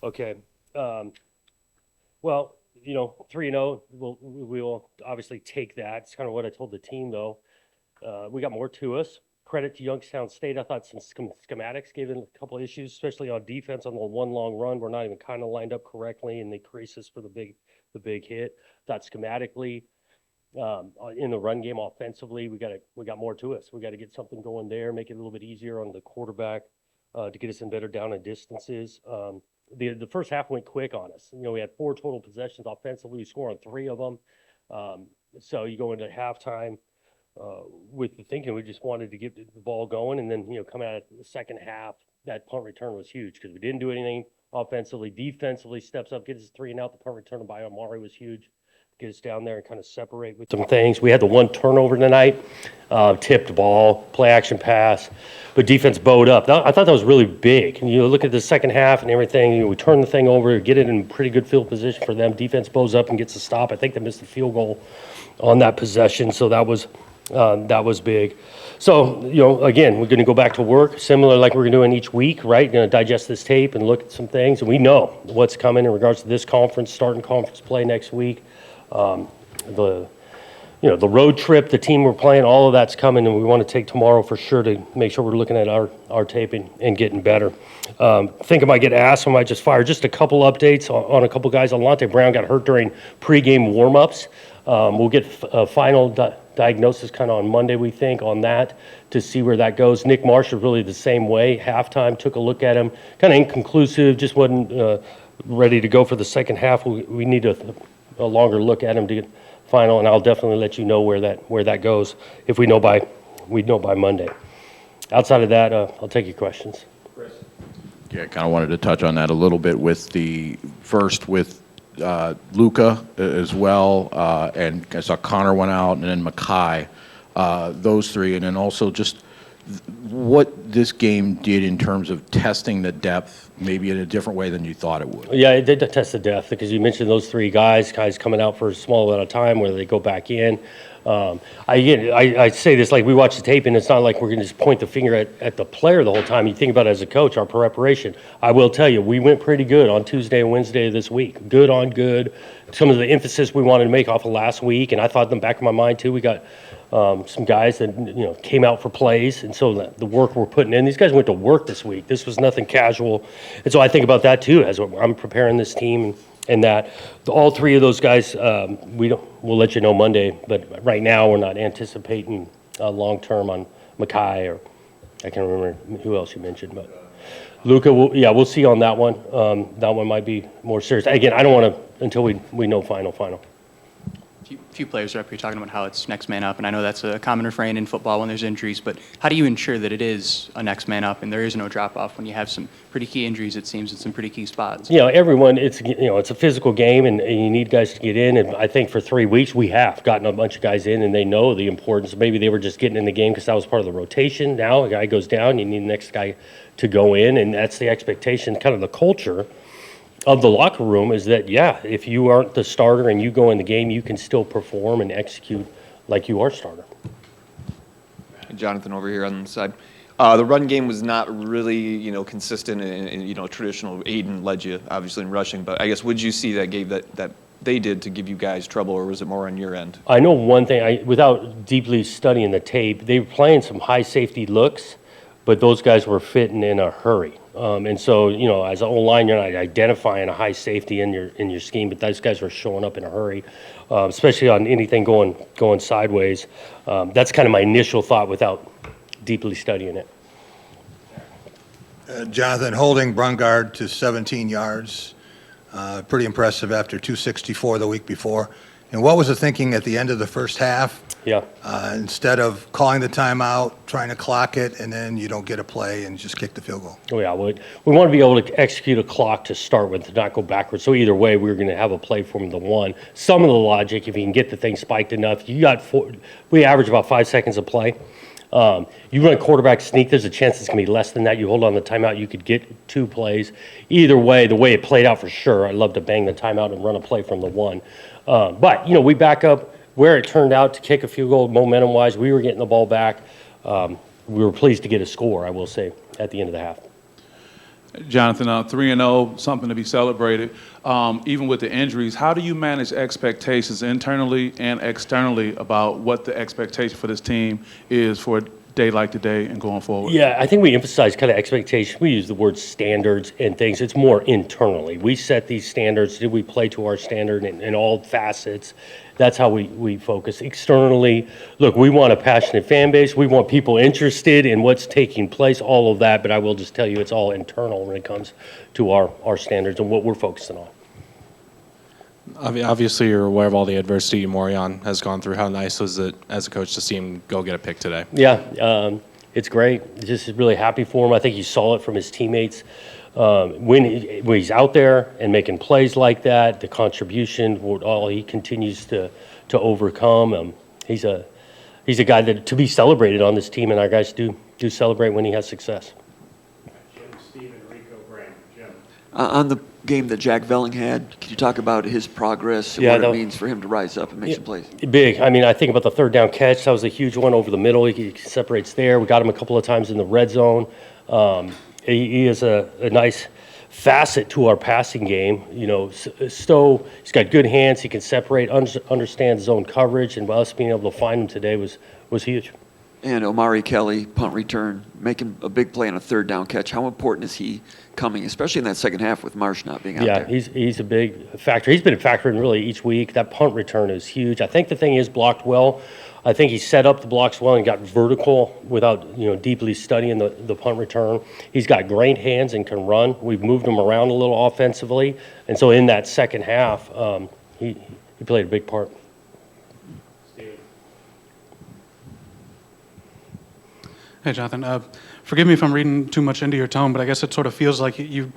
Okay. Um, well, 3-0, we'll obviously take that. It's kind of what I told the team, though. We got more to us. Credit to Youngstown State. I thought some schematics gave them a couple of issues, especially on defense on the one long run. We're not even kind of lined up correctly, and they crease us for the big hit. Thought schematically, in the run game offensively, we got more to us. We got to get something going there, make it a little bit easier on the quarterback to get us in better down and distances. The first half went quick on us. We had 4 total possessions offensively. We scored on 3 of them. So you go into halftime with the thinking we just wanted to get the ball going, and then coming out of the second half, that punt return was huge because we didn't do anything offensively. Defensively, steps up, gets us 3 and out. The punt return by Amari was huge. Get us down there and kind of separate with some things. We had the 1 turnover tonight, tipped ball, play action pass, but defense bowed up. I thought that was really big. And you look at the second half and everything. We turn the thing over, get it in pretty good field position for them. Defense bows up and gets a stop. I think they missed the field goal on that possession, so that was big. So, again, we're going to go back to work, similar like we're doing each week, right? Going to digest this tape and look at some things. And we know what's coming in regards to this conference, starting conference play next week. The road trip, the team we're playing, all of that's coming, and we want to take tomorrow for sure to make sure we're looking at our tape and getting better. Think I might get asked, I might just fire just a couple updates on a couple guys. Alante Brown got hurt during pregame warmups. We'll get a final diagnosis kind of on Monday, we think, on that to see where that goes. Nick Marsh is really the same way. Halftime, took a look at him, kind of inconclusive, just wasn't ready to go for the second half. We need a longer look at him to get final, and I'll definitely let you know where that goes if we know by Monday. Outside of that, I'll take your questions. Chris. Yeah, I kind of wanted to touch on that a little bit with Luca as well, and I saw Connor went out, and then Mackay, those 3, and then also just what this game did in terms of testing the depth, maybe in a different way than you thought it would. Yeah, it did test the depth because you mentioned those 3 guys coming out for a small amount of time, whether they go back in. I say this like we watch the tape, and it's not like we're going to just point the finger at the player the whole time. You think about it as a coach, our preparation. I will tell you, we went pretty good on Tuesday and Wednesday of this week. Good on good. Some of the emphasis we wanted to make off of last week, and I thought in the back of my mind too, we got some guys that came out for plays, and so the work we're putting in. These guys went to work this week. This was nothing casual, and so I think about that too as I'm preparing this team. And that all 3 of those guys, we'll let you know Monday. But right now, we're not anticipating long term on Mackay, or I can't remember who else you mentioned, but Luca. We'll see on that one. That one might be more serious. Again, I don't want to until we know final. Few players are up here talking about how it's next man up, and I know that's a common refrain in football when there's injuries, but how do you ensure that it is a next man up and there is no drop off when you have some pretty key injuries, it seems, in some pretty key spots? Everyone, it's a physical game, and you need guys to get in, and I think for 3 weeks we have gotten a bunch of guys in, and they know the importance. Maybe they were just getting in the game because that was part of the rotation. Now a guy goes down, you need the next guy to go in, and that's the expectation, kind of the culture of the locker room is that, if you aren't the starter and you go in the game, you can still perform and execute like you are starter. Jonathan over here on the side. The run game was not really, consistent, and traditional. Aiden led you obviously in rushing, but I guess would you see that they did to give you guys trouble, or was it more on your end? I know one thing. Without deeply studying the tape, they were playing some high safety looks, but those guys were fitting in a hurry. And so, as an O-line, you're not identifying a high safety in your scheme, but those guys were showing up in a hurry, especially on anything going sideways. That's kind of my initial thought without deeply studying it. Jonathan, holding Brungard to 17 yards, pretty impressive after 264 the week before. And what was the thinking at the end of the first half? Yeah. Instead of calling the timeout, trying to clock it, and then you don't get a play and just kick the field goal. Oh, yeah. We want to be able to execute a clock to start with, to not go backwards. So either way, we were going to have a play from the 1. Some of the logic, if you can get the thing spiked enough, we average about 5 seconds of play. You run a quarterback sneak, there's a chance it's going to be less than that. You hold on the timeout, you could get 2 plays. Either way, the way it played out for sure, I'd love to bang the timeout and run a play from the 1. But, we back up where it turned out to kick a field goal momentum-wise. We were getting the ball back. We were pleased to get a score, I will say, at the end of the half. Jonathan, 3-0, something to be celebrated. Even with the injuries, how do you manage expectations internally and externally about what the expectation for this team is for a day like today and going forward? Yeah, I think we emphasize kind of expectation. We use the word standards and things. It's more internally. We set these standards. Did we play to our standard in all facets? That's how we focus. Externally, look, we want a passionate fan base. We want people interested in what's taking place, all of that. But I will just tell you, it's all internal when it comes to our standards and what we're focusing on. Obviously, you're aware of all the adversity Morion has gone through. How nice was it as a coach to see him go get a pick today? Yeah, it's great. Just really happy for him. I think you saw it from his teammates. When he's out there and making plays like that, the contribution, all he continues to overcome. He's a guy that to be celebrated on this team, and our guys do celebrate when he has success. On the game that Jack Velling had, can you talk about his progress and Yeah, what it means for him to rise up and make some plays? Big. I mean, I think about the third down catch. That was a huge one over the middle. He separates there. We got him a couple of times in the red zone. He is a nice facet to our passing game. You know, Stowe, he's got good hands. He can separate, understands zone coverage, and us being able to find him today was huge. And Omari Kelly, punt return, making a big play on a third down catch. How important is he coming, especially in that second half with Marsh not being out there? Yeah, he's a big factor. He's been a factor in really each week. That punt return is huge. I think the thing is blocked well. I think he set up the blocks well and got vertical without, deeply studying the punt return. He's got great hands and can run. We've moved him around a little offensively. And so in that second half, he played a big part. Hey, Jonathan. Forgive me if I'm reading too much into your tone, but I guess it sort of feels like you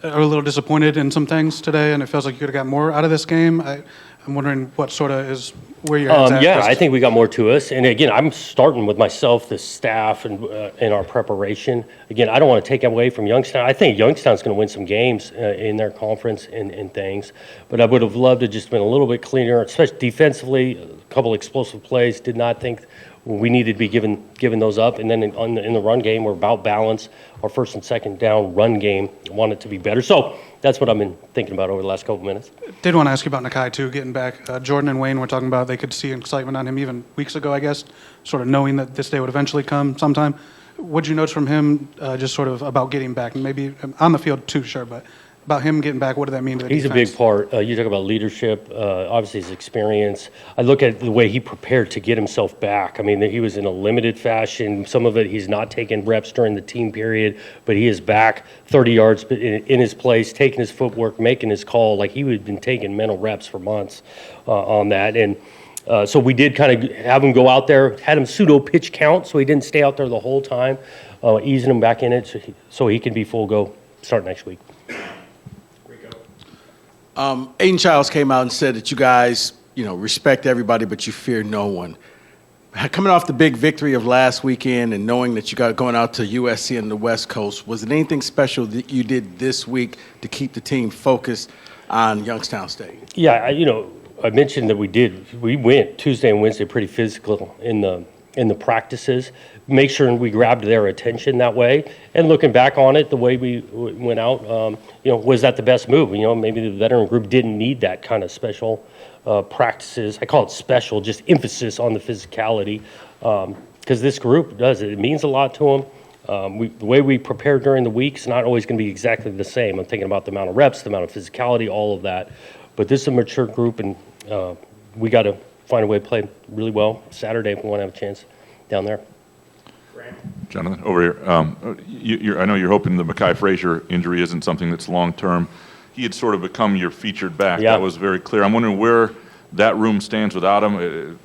are a little disappointed in some things today, and it feels like you could have got more out of this game. I'm wondering what sort of is where you're at. Yeah, I think we got more to us. And again, I'm starting with myself, the staff, and our preparation. Again, I don't want to take away from Youngstown. I think Youngstown's going to win some games in their conference and things. But I would have loved to just been a little bit cleaner, especially defensively. A couple explosive plays. Did not think we needed to be giving those up. And then in the run game, we're about balance. Our first and second down run game, want it to be better. So that's what I've been thinking about over the last couple minutes. Did want to ask you about Nakai, too, getting back. Jordan and Wayne were talking about they could see excitement on him even weeks ago, I guess, sort of knowing that this day would eventually come sometime. What'd you notice from him just sort of about getting back? And maybe on the field, too, sure, but about him getting back, what did that mean to the He's defense? a big part. You talk about leadership, obviously his experience. I look at the way he prepared to get himself back. I mean, he was in a limited fashion. Some of it he's not taking reps during the team period, but he is back 30 yards in his place, taking his footwork, making his call. Like he had been taking mental reps for months on that. And so we did kind of have him go out there, had him pseudo pitch count, so he didn't stay out there the whole time, easing him back in it so he can be full go start next week. Aiden Childs came out and said that you guys, respect everybody, but you fear no one. Coming off the big victory of last weekend and knowing that you got going out to USC and the West Coast, was it anything special that you did this week to keep the team focused on Youngstown State? Yeah, I mentioned that we went Tuesday and Wednesday pretty physical in the practices. Make sure we grabbed their attention that way. And looking back on it, the way we went out, was that the best move? Maybe the veteran group didn't need that kind of special practices. I call it special, just emphasis on the physicality, because this group does it. It means a lot to them. The way we prepare during the week is not always going to be exactly the same. I'm thinking about the amount of reps, the amount of physicality, all of that. But this is a mature group, and we got to find a way to play really well Saturday if we want to have a chance down there. Jonathan, over here. I know you're hoping the Mekhi Frazier injury isn't something that's long-term. He had sort of become your featured back. Yeah. That was very clear. I'm wondering where that room stands without him.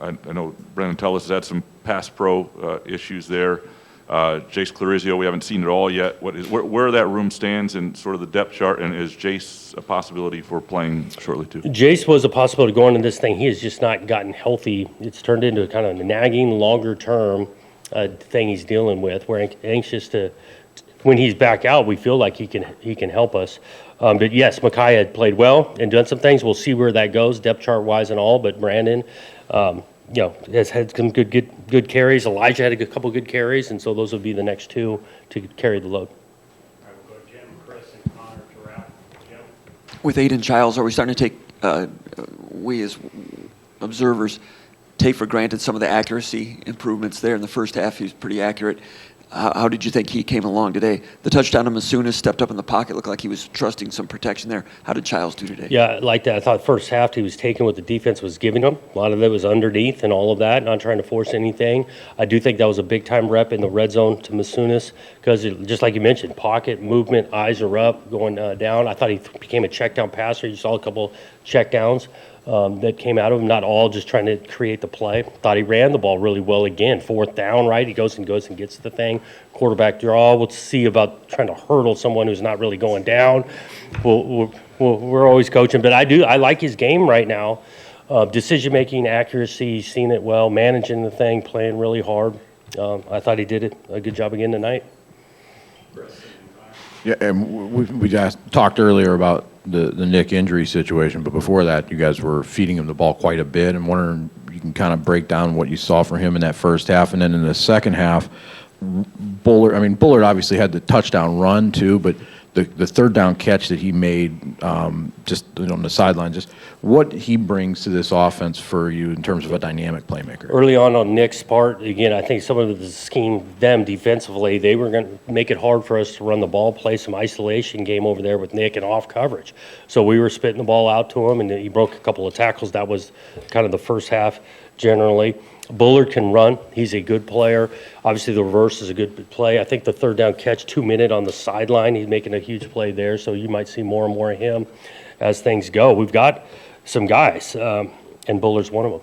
I know Brendan Tellis has had some pass pro issues there. Jace Clarizio, we haven't seen it all yet. Where that room stands in sort of the depth chart, and is Jace a possibility for playing shortly too? Jace was a possibility going into this thing. He has just not gotten healthy. It's turned into kind of a nagging, longer-term thing he's dealing with. We're anxious to, when he's back out, we feel like he can help us. But yes, Mekhi had played well and done some things. We'll see where that goes, depth chart wise and all. But Brandon, has had some good carries. Elijah had a couple good carries, and so those would be the next two to carry the load. With Aiden Childs, are we starting to take, we as observers, take for granted some of the accuracy improvements there in the first half? He was pretty accurate. How did you think he came along today? The touchdown to Masunas, stepped up in the pocket, looked like he was trusting some protection there. How did Childs do today? Yeah, I like that. I thought first half he was taking what the defense was giving him. A lot of it was underneath and all of that, not trying to force anything. I do think that was a big-time rep in the red zone to Masunas because, just like you mentioned, pocket, movement, eyes are up, going down. I thought he became a check-down passer. You saw a couple check-downs that came out of him, not all just trying to create the play. Thought he ran the ball really well again. Fourth down, right? He goes and gets the thing. Quarterback draw. We'll see about trying to hurdle someone who's not really going down. We're always coaching, but I like his game right now. Decision-making, accuracy, seen it well, managing the thing, playing really hard. I thought he did a good job again tonight. Yeah, and we just talked earlier about the Nick injury situation, but before that, you guys were feeding him the ball quite a bit. I'm wondering if you can kind of break down what you saw from him in that first half, and then in the second half, Bullard obviously had the touchdown run too, but the third down catch that he made just on the sideline, just what he brings to this offense for you in terms of a dynamic playmaker. Early on Nick's part, again, I think some of the scheme them defensively, they were going to make it hard for us to run the ball, play some isolation game over there with Nick and off coverage. So we were spitting the ball out to him, and he broke a couple of tackles. That was kind of the first half generally. Bullard can run. He's a good player. Obviously, the reverse is a good play. I think the third down catch, 2 minute on the sideline, he's making a huge play there. So you might see more and more of him as things go. We've got some guys, and Bullard's one of them.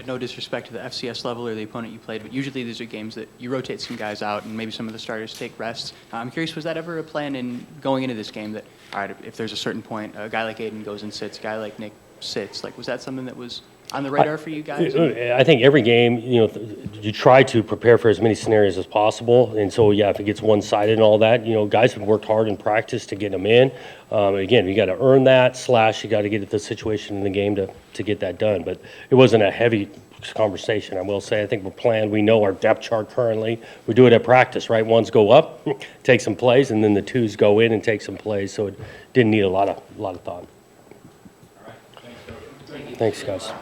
No disrespect to the FCS level or the opponent you played, but usually these are games that you rotate some guys out and maybe some of the starters take rests. I'm curious, was that ever a plan in going into this game that, all right, if there's a certain point, a guy like Aiden goes and sits, a guy like Nick sits, like was that something that was on the radar for you guys? I think every game, you try to prepare for as many scenarios as possible. And so, yeah, if it gets one-sided and all that, guys have worked hard in practice to get them in. Again, you got to earn that, / you got to get at the situation in the game to get that done. But it wasn't a heavy conversation, I will say. I think we're planned. We know our depth chart currently. We do it at practice, right? Ones go up, take some plays, and then the twos go in and take some plays. So it didn't need a lot of thought. Thanks, guys.